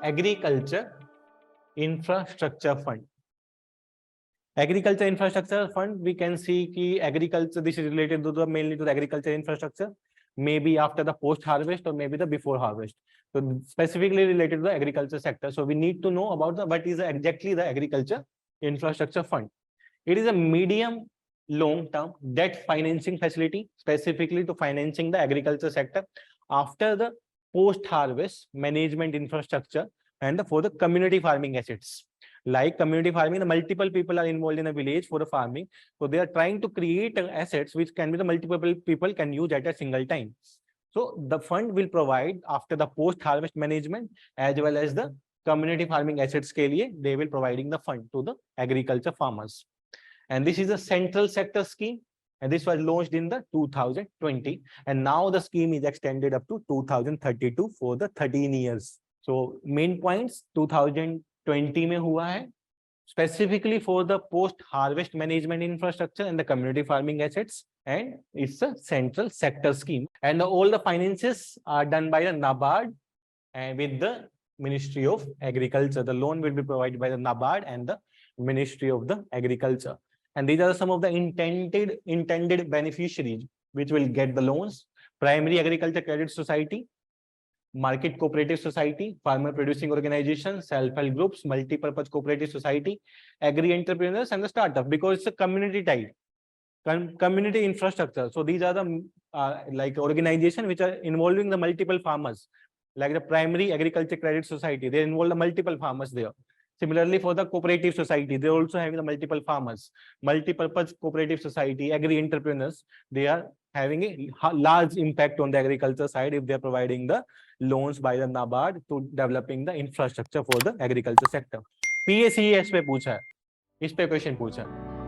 agriculture infrastructure fund. Agriculture infrastructure fund, we can see ki agriculture, this is related to the mainly to the agriculture infrastructure, maybe after the post harvest or maybe the before harvest. So specifically related to the agriculture sector. So we need to know about the what is exactly the agriculture infrastructure fund. It is a medium long term debt financing facility specifically to financing the agriculture sector after the post harvest management infrastructure and for the community farming assets. Like community farming, the multiple people are involved in a village for the farming. So they are trying to create assets which can be the multiple people can use at a single time. So the fund will provide after the post harvest management as well as the community farming assets ke liye, they will providing the fund to the agriculture farmers. And this is a central sector scheme. And this was launched in the 2020. And now the scheme is extended up to 2032 for the 13 years. So main points 2020 में हुआ है, specifically for the post-harvest management infrastructure and the community farming assets, and it's a central sector scheme. And all the finances are done by the NABARD and with the Ministry of Agriculture. The loan will be provided by the NABARD and the Ministry of the Agriculture. And these are some of the intended beneficiaries which will get the loans: Primary Agriculture Credit Society, Market Cooperative Society, Farmer Producing Organization, Self-Help Groups, Multi-Purpose Cooperative Society, Agri Entrepreneurs, and the startup, because it's a community type, community infrastructure. So these are the like organizations which are involving the multiple farmers, like the Primary Agriculture Credit Society. They involve the multiple farmers there. Similarly, for the cooperative society, they also have the multiple farmers. Multi-purpose cooperative society, agri entrepreneurs, they are having a large impact on the agriculture side if they are providing the loans by the NABARD to developing the infrastructure for the agriculture sector. PSES पे पूछा है, इस पे question पूछा है.